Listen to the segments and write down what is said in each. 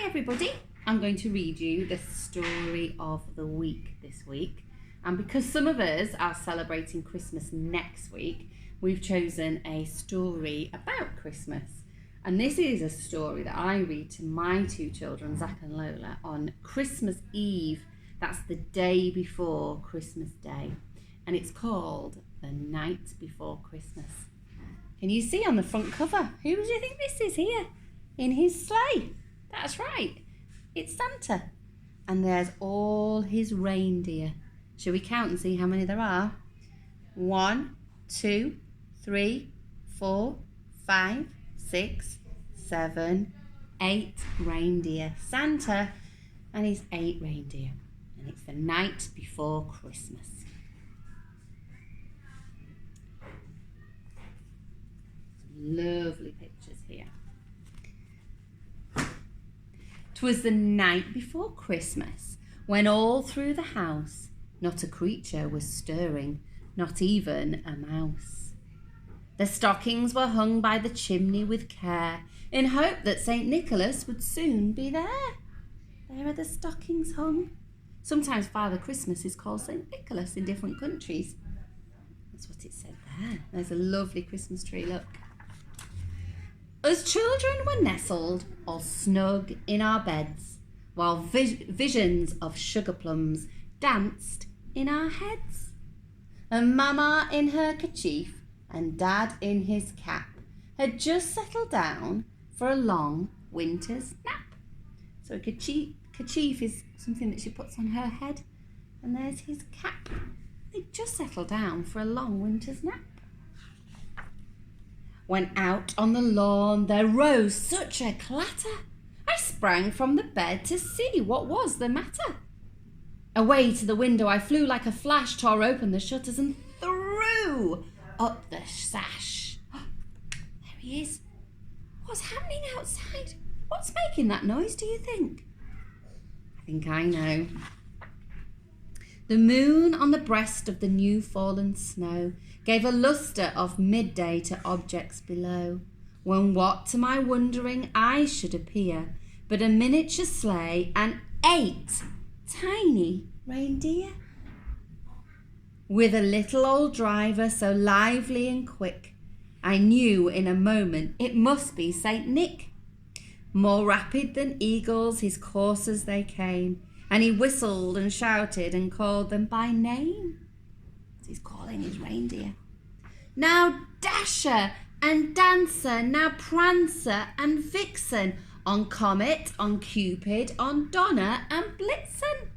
everybody. I'm going to read you the story of the week this week. And because some of us are celebrating Christmas next week, we've chosen a story about Christmas. And this is a story that I read to my two children, Zach and Lola, on Christmas Eve. That's the day before Christmas Day. And it's called The Night Before Christmas. Can you see on the front cover? Who do you think this is here? In his sleigh. That's right. It's Santa. And there's all his reindeer. Shall we count and see how many there are? 1, 2, 3, 4, 5, 6, 7, 8 reindeer. Santa and his 8 reindeer. And it's the night before Christmas. Lovely pictures here. 'Twas the night before Christmas, when all through the house not a creature was stirring, not even a mouse. The stockings were hung by the chimney with care, in hope that St. Nicholas would soon be there. There are the stockings hung. Sometimes Father Christmas is called St. Nicholas in different countries. That's what it said there. There's a lovely Christmas tree, look. As children were nestled all snug in our beds, while visions of sugar plums danced in our heads, and Mama in her kerchief and Dad in his cap had just settled down for a long winter's nap. So a kerchief is something that she puts on her head, and there's his cap. They'd just settled down for a long winter's nap. When out on the lawn there rose such a clatter, I sprang from the bed to see what was the matter. Away to the window I flew like a flash, tore open the shutters and threw up the sash. There he is. What's happening outside? What's making that noise, do you think? I think I know. The moon on the breast of the new fallen snow gave a lustre of midday to objects below, when what to my wondering eyes should appear but a miniature sleigh and 8 tiny reindeer, with a little old driver so lively and quick, I knew in a moment it must be Saint Nick. More rapid than eagles his coursers they came, and he whistled and shouted and called them by name. He's calling his reindeer. Now Dasher and Dancer, now Prancer and Vixen, on Comet, on Cupid, on Donner and Blitzen.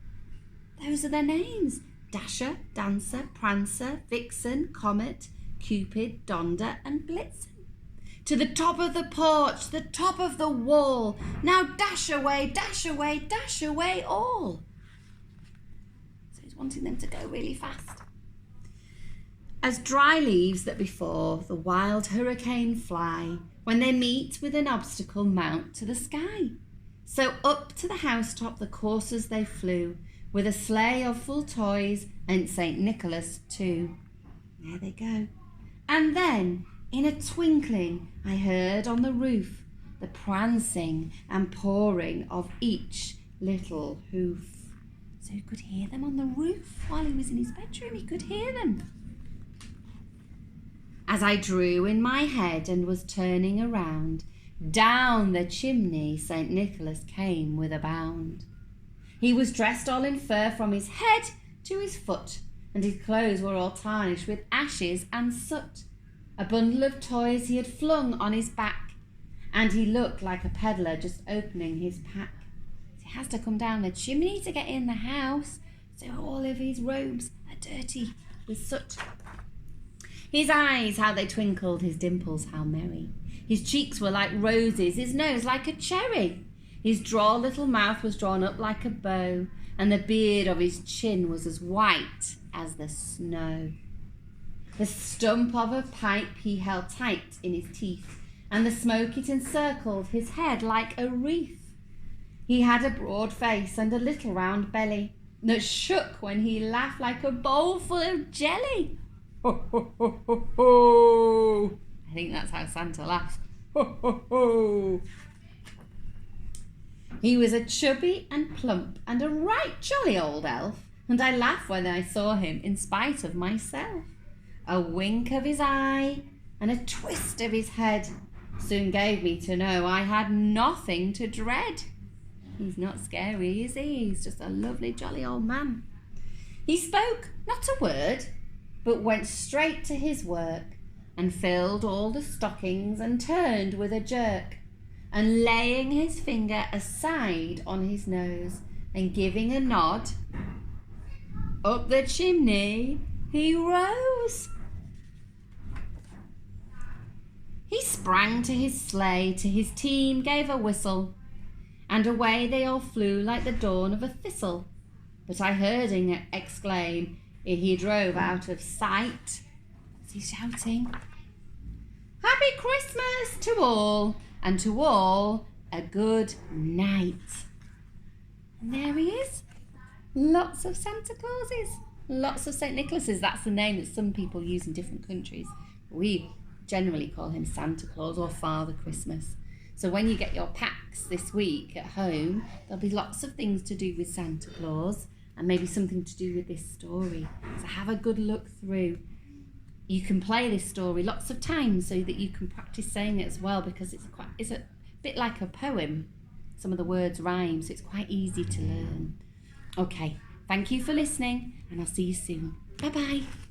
Those are their names. Dasher, Dancer, Prancer, Vixen, Comet, Cupid, Donder and Blitzen. To the top of the porch, the top of the wall. Now dash away, dash away, dash away all. So he's wanting them to go really fast. As dry leaves that before the wild hurricane fly, when they meet with an obstacle mount to the sky. So up to the housetop the coursers they flew, with a sleigh of full toys and St. Nicholas too. There they go. And then, in a twinkling, I heard on the roof the prancing and pawing of each little hoof. So he could hear them on the roof while he was in his bedroom. He could hear them. As I drew in my head and was turning around, down the chimney St. Nicholas came with a bound. He was dressed all in fur from his head to his foot, and his clothes were all tarnished with ashes and soot. A bundle of toys he had flung on his back, and he looked like a peddler just opening his pack. He has to come down the chimney to get in the house, so all of his robes are dirty with soot. His eyes, how they twinkled, his dimples, how merry. His cheeks were like roses, his nose like a cherry. His droll little mouth was drawn up like a bow, and the beard of his chin was as white as the snow. The stump of a pipe he held tight in his teeth, and the smoke it encircled his head like a wreath. He had a broad face and a little round belly that shook when he laughed like a bowl full of jelly. Ho, ho, ho, ho, ho. I think that's how Santa laughs. Ho, ho, ho. He was a chubby and plump and a right jolly old elf, and I laughed when I saw him in spite of myself. A wink of his eye and a twist of his head soon gave me to know I had nothing to dread. He's not scary, is he? He's just a lovely jolly old man. He spoke not a word, but went straight to his work and filled all the stockings and turned with a jerk, and laying his finger aside on his nose and giving a nod, up the chimney he rose. He sprang to his sleigh, to his team gave a whistle, and away they all flew like the dawn of a thistle. But I heard him exclaim, ere he drove out of sight, was he shouting, "Happy Christmas to all, and to all a good night." And there he is. Lots of Santa Clauses, lots of St. Nicholas's. That's the name that some people use in different countries. We generally call him Santa Claus or Father Christmas. So when you get your packs this week at home, there'll be lots of things to do with Santa Claus and maybe something to do with this story. So have a good look through. You can play this story lots of times so that you can practice saying it as well, because it's a bit like a poem. Some of the words rhyme, so it's quite easy to learn. Okay, thank you for listening, and I'll see you soon. Bye-bye.